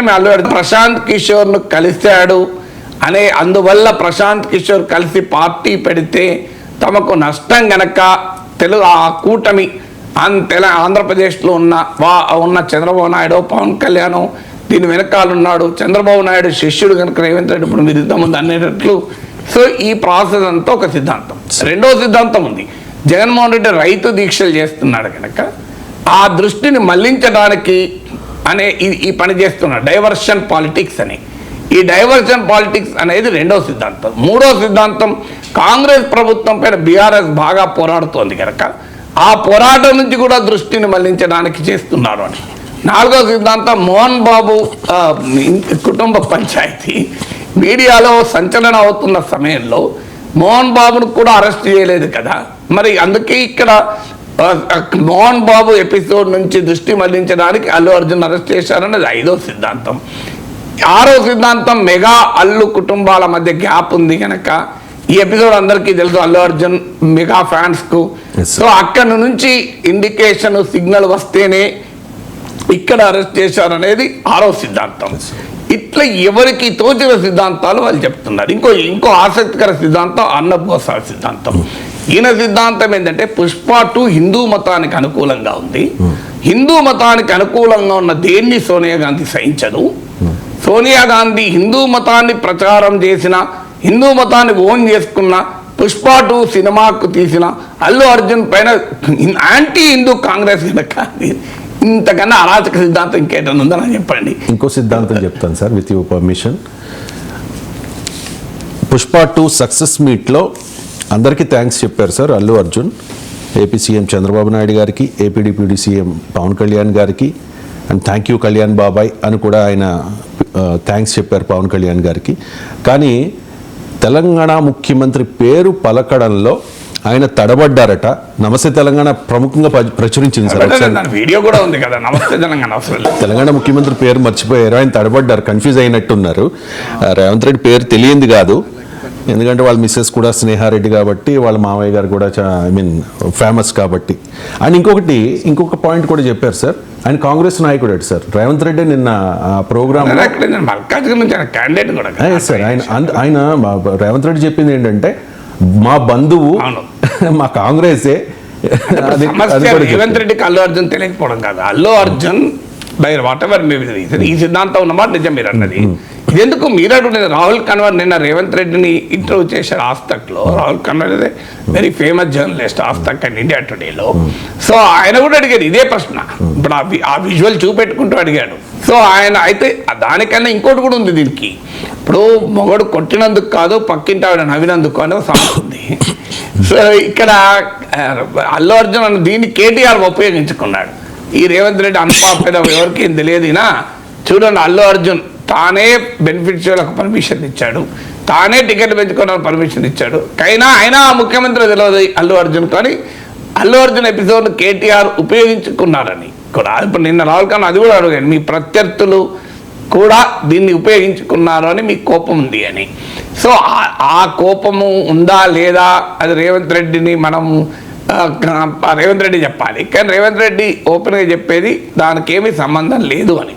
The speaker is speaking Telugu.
కూటమి అల్లు అర్జున్ ప్రశాంత్ కిషోర్ను కలిశాడు అనే అందువల్ల ప్రశాంత్ కిషోర్ కలిసి పార్టీ పెడితే తమకు నష్టం గనక ఆ కూటమి ఆంధ్రప్రదేశ్లో ఉన్న చంద్రబాబు నాయుడు పవన్ కళ్యాణ్ దీని వెనకాలన్నాడు, చంద్రబాబు నాయుడు శిష్యుడు కనుక రేవంత్ రెడ్డి ఇప్పుడు మీరు ఇంతకుముందు అనేటట్లు. సో ఈ ప్రాసెస్ అంతా ఒక సిద్ధాంతం. రెండో సిద్ధాంతం ఉంది, జగన్మోహన్ రెడ్డి రైతు దీక్షలు చేస్తున్నాడు కనుక ఆ దృష్టిని మళ్లించడానికి అనే ఈ పని చేస్తున్నాడు, డైవర్షన్ పాలిటిక్స్ అని. ఈ డైవర్షన్ పాలిటిక్స్ అనేది రెండో సిద్ధాంతం. మూడో సిద్ధాంతం, కాంగ్రెస్ ప్రభుత్వం పైన బీఆర్ఎస్ బాగా పోరాడుతోంది కనుక ఆ పోరాటం నుంచి కూడా దృష్టిని మళ్లించడానికి చేస్తున్నారు అని. నాలుగో సిద్ధాంతం, మోహన్ బాబు కుటుంబ పంచాయతీ మీడియాలో సంచలనం అవుతున్న సమయంలో మోహన్ బాబును కూడా అరెస్ట్ చేయలేదు కదా, మరి అందుకే ఇక్కడ మోహన్ బాబు ఎపిసోడ్ నుంచి దృష్టి మళ్లించడానికి అల్లు అర్జున్ అరెస్ట్ చేశారనేది ఐదో సిద్ధాంతం. ఆరో సిద్ధాంతం, మెగా అల్లు కుటుంబాల మధ్య గ్యాప్ ఉంది కనుక ఈ ఎపిసోడ్ అందరికీ తెలుసు అల్లు అర్జున్ మెగా ఫ్యాన్స్కు. సో అక్కడ నుంచి ఇండికేషన్ సిగ్నల్ వస్తేనే ఇక్కడ అరెస్ట్ చేశారనేది ఆరో సిద్ధాంతం. ఇట్లా ఎవరికి తోచిన సిద్ధాంతాలు వాళ్ళు చెప్తున్నారు. ఇంకో ఆసక్తికర సిద్ధాంతం అన్నబోస సిద్ధాంతం. ఈయన సిద్ధాంతం ఏంటంటే పుష్ప 2 హిందూ మతానికి అనుకూలంగా ఉంది. హిందూ మతానికి అనుకూలంగా ఉన్న దేన్ని సోనియా గాంధీ సహించదు. సోనియా గాంధీ హిందూ మతాన్ని ప్రచారం చేసిన, హిందూ మతాన్ని ఓన్ చేసుకున్న, పుష్ప 2 సినిమాకు తీసిన అల్లు అర్జున్ పైన యాంటీ హిందూ కాంగ్రెస్ కనుక ఇంతకన్నా అరాచక సిద్ధాంతం ఇంకేటన్నా ఉందని చెప్పండి. ఇంకో సిద్ధాంతం చెప్తాను sir, with your permission. Pushpa 2 success మీట్లో అందరికీ థ్యాంక్స్ చెప్పారు sir Allu Arjun. AP CM Chandrababu Naidu గారికి, AP deputy CM Pawan Kalyan గారికి, అండ్ థ్యాంక్ యూ కళ్యాణ్ బాబాయ్ అని కూడా ఆయన థ్యాంక్స్ చెప్పారు పవన్ కళ్యాణ్ గారికి. కానీ తెలంగాణ ముఖ్యమంత్రి పేరు పలకడంలో ఆయన తడబడ్డారట. నమస్తే తెలంగాణ ప్రముఖంగా ప్రచురించింది సార్, వీడియో కూడా ఉంది కదా. నమస్తే తెలంగాణ తెలంగాణ ముఖ్యమంత్రి పేరు మర్చిపోయారు, ఆయన తడబడ్డారు, కన్ఫ్యూజ్ అయినట్టున్నారు. రేవంత్ రెడ్డి పేరు తెలియంది కాదు, ఎందుకంటే వాళ్ళ మిస్సెస్ కూడా స్నేహారెడ్డి కాబట్టి, వాళ్ళ మామయ్య గారు కూడా ఫేమస్ కాబట్టి. అండ్ ఇంకొక పాయింట్ కూడా చెప్పారు సార్, ఆయన కాంగ్రెస్ నాయకుడు సార్ రేవంత్ రెడ్డి. నిన్న ప్రోగ్రామ్ సార్ ఆయన రేవంత్ రెడ్డి చెప్పింది ఏంటంటే మా బంధువు మా కాంగ్రెసే. రేవంత్ రెడ్డికి అల్లు అర్జున్ తెలియకపోవడం కాదు, Allu Arjun by what ever ఈ సిద్ధాంతం ఉన్నమాట నిజం మీరు అన్నది. ఇదెందుకు మీరు రాహుల్ కన్వర్ నిన్న రేవంత్ రెడ్డిని ఇంటర్వ్యూ చేశారు ఆస్తక్లో. Rahul Kanwal is very famous journalist Aaj Tak and India టుడేలో. సో ఆయన కూడా అడిగాడు ఇదే ప్రశ్న, ఇప్పుడు ఆ విజువల్ చూపెట్టుకుంటూ అడిగాడు. సో ఆయన అయితే దానికన్నా ఇంకోటి కూడా ఉంది దీనికి. ఇప్పుడు మొగడు కొట్టినందుకు కాదు, పక్కింటి ఆవిడ నవ్వినందుకు అనే సమస్య ఉంది. సో ఇక్కడ అల్లు అర్జున్ అన్న దీన్ని కేటీఆర్ ఉపయోగించుకున్నాడు. ఈ రేవంత్ రెడ్డి అన్పాపులర్ ఎవరికి ఏం తెలియదునా, చూడండి అల్లు అర్జున్ తానే బెనిఫిషియర్లకు పర్మిషన్ ఇచ్చాడు, తానే టికెట్ పెంచుకోవడానికి పర్మిషన్ ఇచ్చాడు. అయినా ముఖ్యమంత్రి తెలియదు అల్లు అర్జున్. కానీ అల్లు అర్జున్ ఎపిసోడ్ కేటీఆర్ ఉపయోగించుకున్నారని కూడా ఇప్పుడు నిన్న రాహుల్ ఖాన్ అది కూడా అడిగాడు, మీ ప్రత్యర్థులు కూడా దీన్ని ఉపయోగించుకున్నారు అని మీకు కోపం ఉంది అని. సో ఆ కోపము ఉందా లేదా అది రేవంత్ రెడ్డిని రేవంత్ రెడ్డి చెప్పాలి. కానీ రేవంత్ రెడ్డి ఓపెన్గా చెప్పేది దానికి ఏమీ సంబంధం లేదు అని.